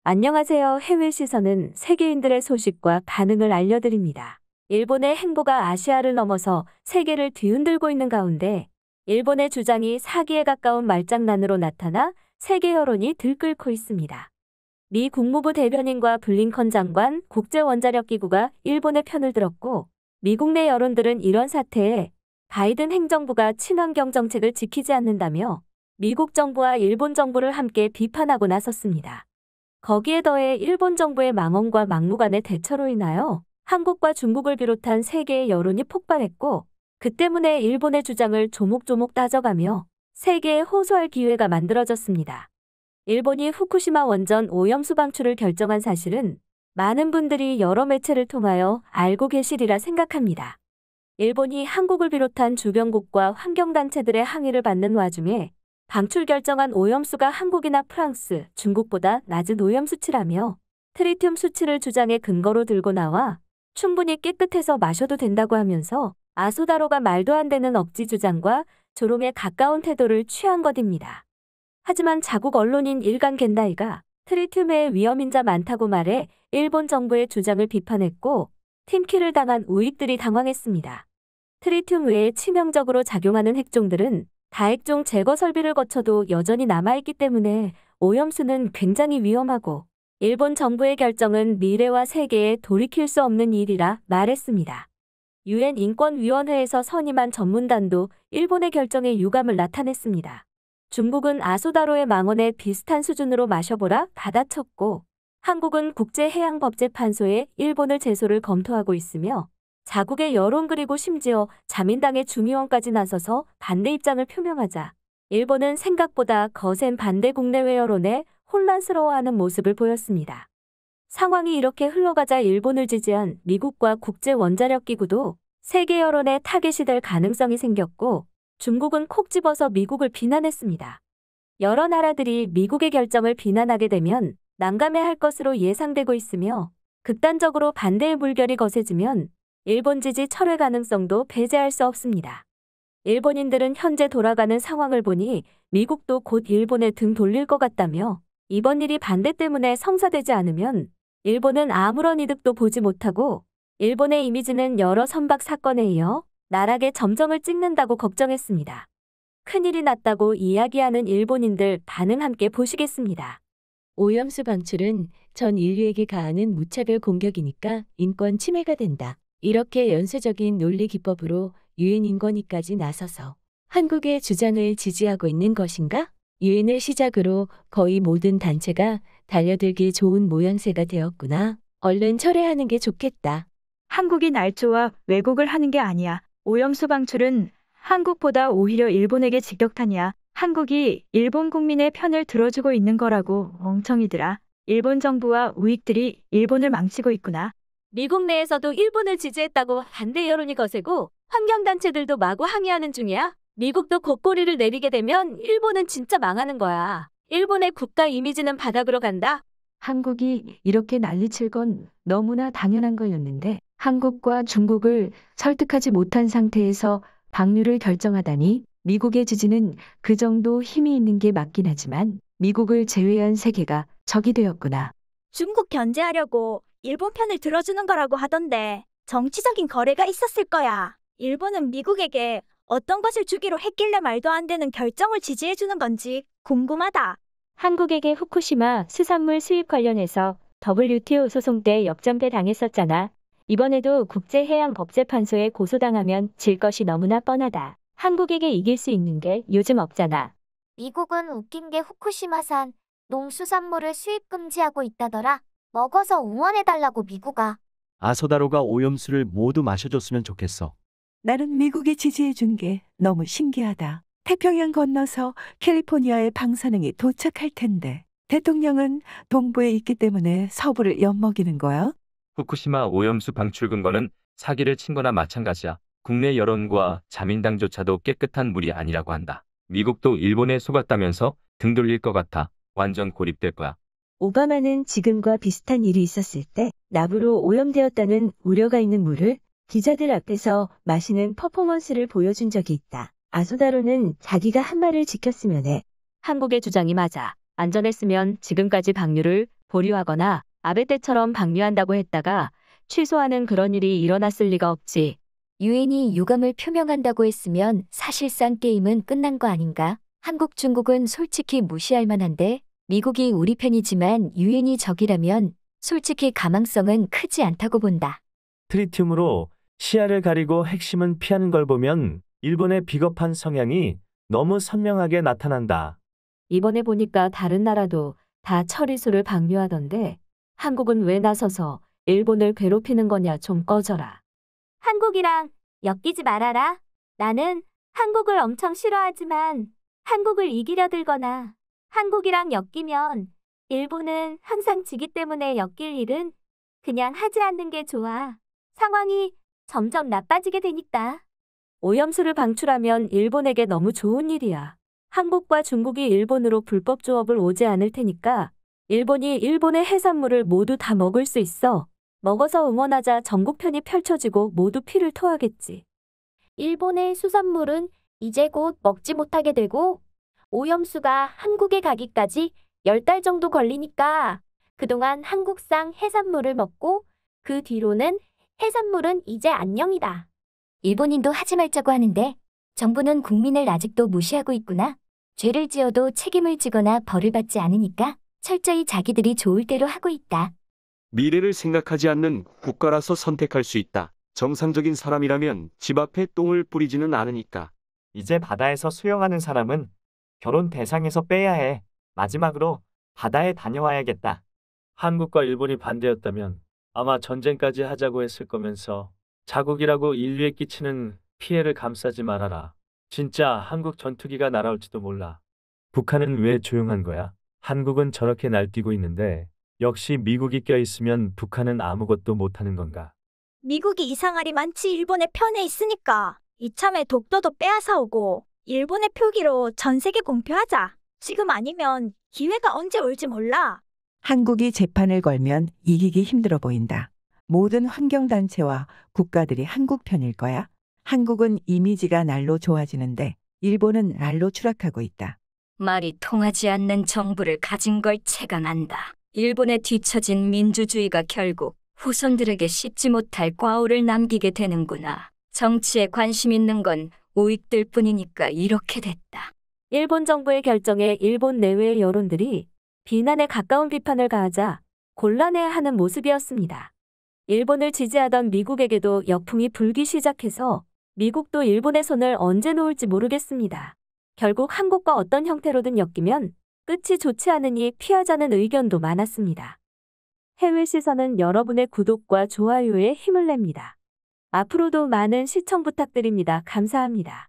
안녕하세요. 해외 시선은 세계인들의 소식과 반응을 알려드립니다. 일본의 행보가 아시아를 넘어서 세계를 뒤흔들고 있는 가운데 일본의 주장이 사기에 가까운 말장난으로 나타나 세계 여론이 들끓고 있습니다. 미 국무부 대변인과 블링컨 장관, 국제원자력기구가 일본의 편을 들었고 미국 내 여론들은 이런 사태에 바이든 행정부가 친환경 정책을 지키지 않는다며 미국 정부와 일본 정부를 함께 비판하고 나섰습니다. 거기에 더해 일본 정부의 망언과 막무가내 대처로 인하여 한국과 중국을 비롯한 세계의 여론이 폭발했고 그 때문에 일본의 주장을 조목조목 따져가며 세계에 호소할 기회가 만들어졌습니다. 일본이 후쿠시마 원전 오염수 방출을 결정한 사실은 많은 분들이 여러 매체를 통하여 알고 계시리라 생각합니다. 일본이 한국을 비롯한 주변국과 환경단체들의 항의를 받는 와중에 방출 결정한 오염수가 한국이나 프랑스, 중국보다 낮은 오염 수치라며 트리튬 수치를 주장의 근거로 들고 나와 충분히 깨끗해서 마셔도 된다고 하면서 아소다로가 말도 안 되는 억지 주장과 조롱에 가까운 태도를 취한 것입니다. 하지만 자국 언론인 일간 겐다이가 트리튬의 위험인자 많다고 말해 일본 정부의 주장을 비판했고 팀킬을 당한 우익들이 당황했습니다. 트리튬 외에 치명적으로 작용하는 핵종들은 다핵종 제거 설비를 거쳐도 여전히 남아있기 때문에 오염수는 굉장히 위험하고 일본 정부의 결정은 미래와 세계에 돌이킬 수 없는 일이라 말했습니다. 유엔 인권위원회에서 선임한 전문단도 일본의 결정에 유감을 나타냈습니다. 중국은 아소다로의 망언에 비슷한 수준으로 마셔보라 받아쳤고 한국은 국제해양법재판소에 일본을 제소를 검토하고 있으며 자국의 여론 그리고 심지어 자민당의 중의원까지 나서서 반대 입장을 표명하자 일본은 생각보다 거센 반대 국내외 여론에 혼란스러워하는 모습을 보였습니다. 상황이 이렇게 흘러가자 일본을 지지한 미국과 국제원자력기구도 세계 여론에 타겟이 될 가능성이 생겼고 중국은 콕 집어서 미국을 비난했습니다. 여러 나라들이 미국의 결정을 비난하게 되면 난감해할 것으로 예상되고 있으며 극단적으로 반대의 물결이 거세지면 일본 지지 철회 가능성도 배제할 수 없습니다. 일본인들은 현재 돌아가는 상황을 보니 미국도 곧 일본에 등 돌릴 것 같다며 이번 일이 반대 때문에 성사되지 않으면 일본은 아무런 이득도 보지 못하고 일본의 이미지는 여러 선박 사건에 이어 나락의 점정을 찍는다고 걱정했습니다. 큰일이 났다고 이야기하는 일본인들 반응 함께 보시겠습니다. 오염수 방출은 전 인류에게 가하는 무차별 공격이니까 인권 침해가 된다. 이렇게 연쇄적인 논리 기법으로 유엔 인권위까지 나서서 한국의 주장을 지지하고 있는 것인가? 유엔을 시작으로 거의 모든 단체가 달려들기 좋은 모양새가 되었구나. 얼른 철회하는 게 좋겠다. 한국이 날조와 왜곡을 하는 게 아니야. 오염수 방출은 한국보다 오히려 일본에게 직격탄이야. 한국이 일본 국민의 편을 들어주고 있는 거라고 멍청이들아. 일본 정부와 우익들이 일본을 망치고 있구나. 미국 내에서도 일본을 지지했다고 반대 여론이 거세고 환경단체들도 마구 항의하는 중이야. 미국도 곡꼬리를 내리게 되면 일본은 진짜 망하는 거야. 일본의 국가 이미지는 바닥으로 간다. 한국이 이렇게 난리칠 건 너무나 당연한 거였는데 한국과 중국을 설득하지 못한 상태에서 방류를 결정하다니 미국의 지지는 그 정도 힘이 있는 게 맞긴 하지만 미국을 제외한 세계가 적이 되었구나. 중국 견제하려고 일본 편을 들어주는 거라고 하던데 정치적인 거래가 있었을 거야. 일본은 미국에게 어떤 것을 주기로 했길래 말도 안 되는 결정을 지지해주는 건지 궁금하다. 한국에게 후쿠시마 수산물 수입 관련해서 WTO 소송 때 역전패 당했었잖아. 이번에도 국제해양법재판소에 고소당하면 질 것이 너무나 뻔하다. 한국에게 이길 수 있는 게 요즘 없잖아. 미국은 웃긴 게 후쿠시마산 농수산물을 수입 금지하고 있다더라. 먹어서 응원해달라고 미국아. 아소다로가 오염수를 모두 마셔줬으면 좋겠어. 나는 미국이 지지해준 게 너무 신기하다. 태평양 건너서 캘리포니아의 방사능이 도착할 텐데 대통령은 동부에 있기 때문에 서부를 엿먹이는 거야? 후쿠시마 오염수 방출 근거는 사기를 친 거나 마찬가지야. 국내 여론과 자민당조차도 깨끗한 물이 아니라고 한다. 미국도 일본에 속았다면서 등 돌릴 것 같아. 완전 고립될 거야. 오바마는 지금과 비슷한 일이 있었을 때 납으로 오염되었다는 우려가 있는 물을 기자들 앞에서 마시는 퍼포먼스를 보여준 적이 있다. 아소다로는 자기가 한 말을 지켰으면 해. 한국의 주장이 맞아. 안전했으면 지금까지 방류를 보류하거나 아베 때처럼 방류한다고 했다가 취소하는 그런 일이 일어났을 리가 없지. 유엔이 유감을 표명한다고 했으면 사실상 게임은 끝난 거 아닌가? 한국, 중국은 솔직히 무시할 만한데 미국이 우리 편이지만 유엔이 적이라면 솔직히 가망성은 크지 않다고 본다. 트리튬으로 시야를 가리고 핵심은 피하는 걸 보면 일본의 비겁한 성향이 너무 선명하게 나타난다. 이번에 보니까 다른 나라도 다 처리수를 방류하던데 한국은 왜 나서서 일본을 괴롭히는 거냐. 좀 꺼져라. 한국이랑 엮이지 말아라. 나는 한국을 엄청 싫어하지만 한국을 이기려 들거나 한국이랑 엮이면 일본은 항상 지기 때문에 엮일 일은 그냥 하지 않는 게 좋아. 상황이 점점 나빠지게 되니까. 오염수를 방출하면 일본에게 너무 좋은 일이야. 한국과 중국이 일본으로 불법 조업을 오지 않을 테니까 일본이 일본의 해산물을 모두 다 먹을 수 있어. 먹어서 응원하자 전국편이 펼쳐지고 모두 피를 토하겠지. 일본의 수산물은 이제 곧 먹지 못하게 되고 오염수가 한국에 가기까지 10달 정도 걸리니까 그동안 한국산 해산물을 먹고 그 뒤로는 해산물은 이제 안녕이다. 일본인도 하지 말자고 하는데 정부는 국민을 아직도 무시하고 있구나. 죄를 지어도 책임을 지거나 벌을 받지 않으니까 철저히 자기들이 좋을 대로 하고 있다. 미래를 생각하지 않는 국가라서 선택할 수 있다. 정상적인 사람이라면 집 앞에 똥을 뿌리지는 않으니까. 이제 바다에서 수영하는 사람은 결혼 대상에서 빼야 해. 마지막으로 바다에 다녀와야겠다. 한국과 일본이 반대였다면 아마 전쟁까지 하자고 했을 거면서 자국이라고 인류에 끼치는 피해를 감싸지 말아라. 진짜 한국 전투기가 날아올지도 몰라. 북한은 왜 조용한 거야? 한국은 저렇게 날뛰고 있는데 역시 미국이 껴있으면 북한은 아무것도 못하는 건가? 미국이 이상할이 많지 일본의 편에 있으니까 이참에 독도도 빼앗아 오고 일본의 표기로 전 세계 공표하자. 지금 아니면 기회가 언제 올지 몰라. 한국이 재판을 걸면 이기기 힘들어 보인다. 모든 환경단체와 국가들이 한국 편일 거야. 한국은 이미지가 날로 좋아지는데 일본은 날로 추락하고 있다. 말이 통하지 않는 정부를 가진 걸 체감한다. 일본에 뒤처진 민주주의가 결국 후손들에게 씻지 못할 과오를 남기게 되는구나. 정치에 관심 있는 건 우익들 뿐이니까 이렇게 됐다. 일본 정부의 결정에 일본 내외의 여론들이 비난에 가까운 비판을 가하자 곤란해하는 모습이었습니다. 일본을 지지하던 미국에게도 역풍이 불기 시작해서 미국도 일본의 손을 언제 놓을지 모르겠습니다. 결국 한국과 어떤 형태로든 엮이면 끝이 좋지 않으니 피하자는 의견도 많았습니다. 해외 시선은 여러분의 구독과 좋아요에 힘을 냅니다. 앞으로도 많은 시청 부탁드립니다. 감사합니다.